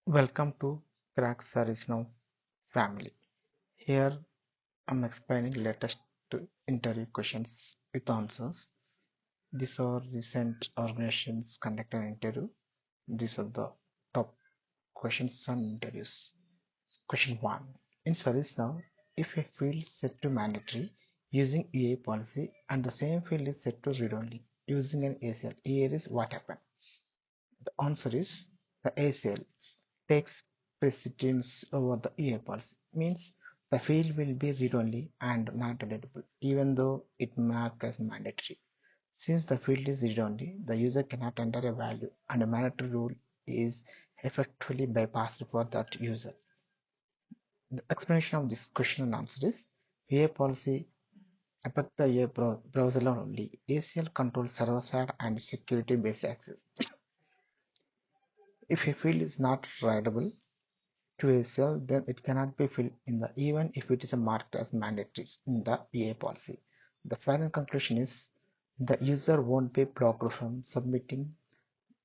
Welcome to Crack ServiceNow family. Here I'm explaining latest interview questions with answers. These are recent organizations conducted an interview. These are the top questions on interviews. Question 1. In ServiceNow, if a field is set to mandatory using EA policy and the same field is set to read only using an ACL, here is what happened. The answer is the ACL takes precedence over the EA policy, means the field will be read-only and not editable, even though it marked as mandatory. Since the field is read-only, the user cannot enter a value, and a mandatory rule is effectively bypassed for that user. The explanation of this question and answer is EA policy affects the EA browser only. ACL controls server-side and security-based access. If a field is not readable to a cell, then it cannot be filled in the even if it is marked as mandatory in the EA policy. The final conclusion is the user won't be blocked from submitting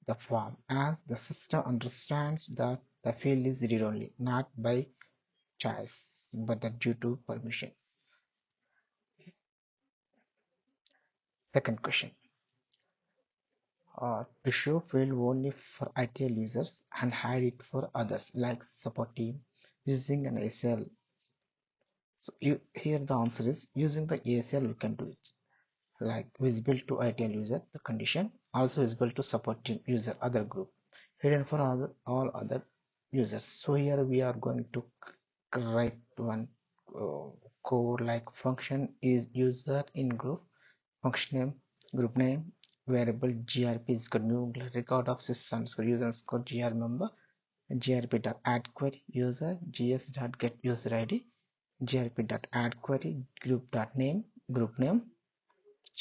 the form as the system understands that the field is read-only, not by choice, but due to permissions. Second question. To show field only for ITL users and hide it for others like support team using an ACL. So here the answer is using the ACL we can do it. Like visible to ITL user, the condition, also visible to support team user other group, hidden for all other users. So here we are going to write one code like function is user in group, function name, group name, variable grp is good new record of system so user underscore gr member, grp dot add query user, gs dot get user id, grp dot add query group name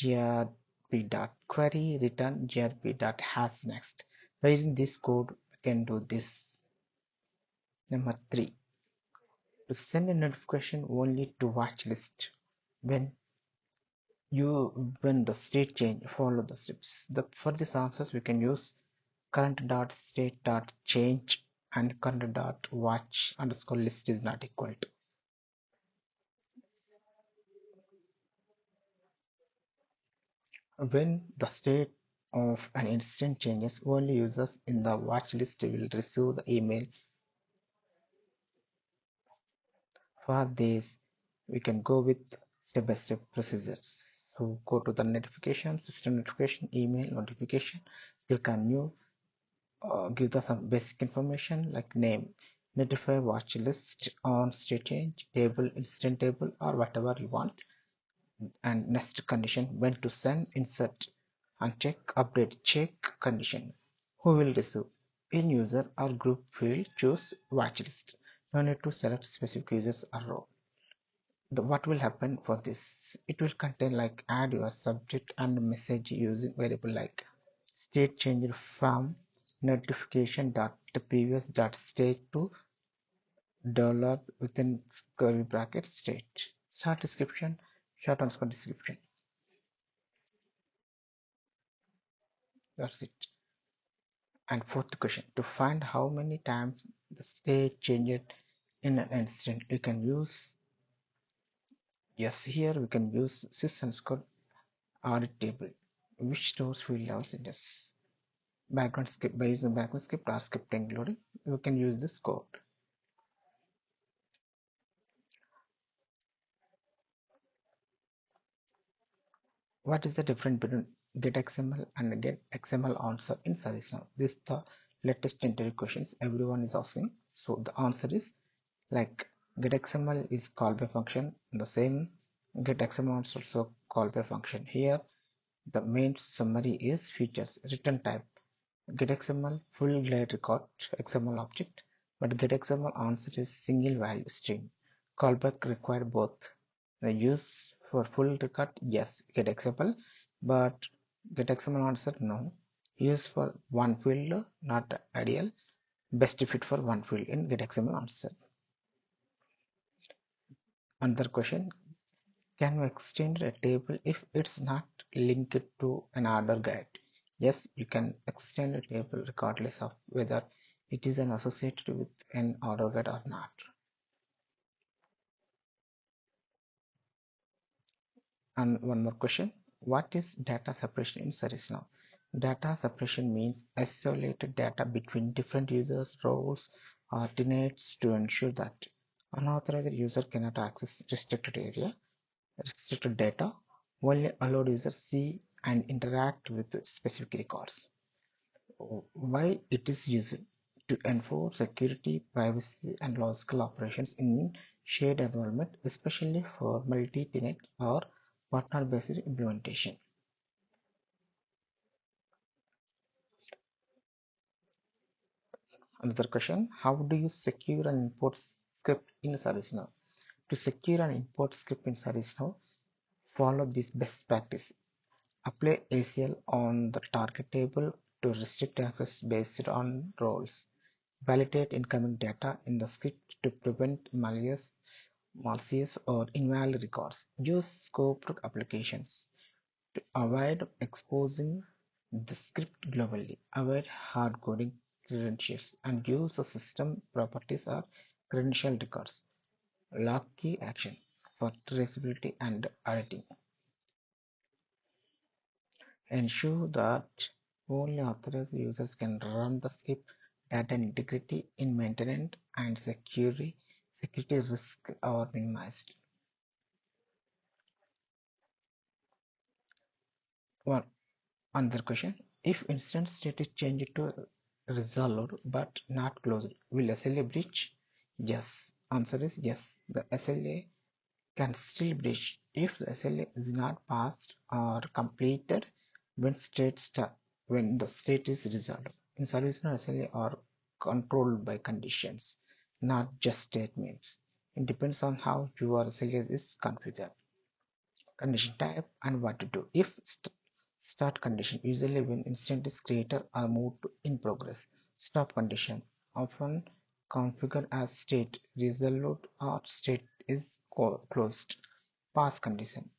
grp.query return grp.has next. By using this code, we can do this. Number 3. To send a notification only to watch list when when the state change, follow the steps. For these answers, we can use current.state.change and current.watch underscore list is not equal to. When the state of an instance changes, only users in the watch list will receive the email. For this, we can go with step-by-step procedures. So go to the notification, system notification, email notification. Click on new, give the some basic information like name, notify watch list on state change, table, instant table, or whatever you want. And next condition, when to send, insert, uncheck, update, check condition. Who will receive? In user or group field, choose watch list. No need to select specific users or row. What will happen for this? It will contain like add your subject and message using variable like state changer from notification dot previous dot state to dollar within curly bracket state. Short description, short underscore description. That's it. And fourth question, to find how many times the state changed in an instant, you can use, yes, here we can use sys underscore audit table, which stores field levels in this background script. By using background script or scripting loading, you can use this code. What is the difference between get XML and get XML answer in ServiceNow? This is the latest interview questions everyone is asking. So the answer is like get XML is called by function. The same get XML is also called by function. Here the main summary is features, return type. Get XML full glide record XML object, but get XML answer is single value string. Callback require both. The use for full record, yes, get XML, but get XML answer, no. Use for one field, not ideal. Best fit for one field in get XML answer. Another question, can you extend a table if it's not linked to an order guide? Yes, you can extend a table regardless of whether it is an associated with an order get or not. And one more question. What is data separation in ServiceNow? Data separation means isolated data between different users, roles, or tenants to ensure that unauthorized user cannot access restricted data, only allowed users see and interact with specific records. Why it is used? To enforce security, privacy, and logical operations in shared environment, especially for multi-tenant or partner-based implementation. Another question, how do you secure and import script in ServiceNow? To secure and import script in ServiceNow, follow this best practice. Apply ACL on the target table to restrict access based on roles. Validate incoming data in the script to prevent malicious or invalid records. Use scoped applications to avoid exposing the script globally. Avoid hard coding credentials and use the system properties or credential records. Lock key action for traceability and editing. Ensure that only authorized users can run the script. Data integrity in maintenance and security risks are minimized. One another question: if instance state is changed to resolved but not closed, will SLA breach? Yes. Answer is yes. The SLA can still breach if the SLA is not passed or completed when when the state is resolved. In ServiceNow, SLA are controlled by conditions, not just statements. It depends on how your SLA is configured. Condition type and what to do. If start condition, usually when instance is created or moved to in progress. Stop condition, often configured as state resolved or state is closed. Pass condition,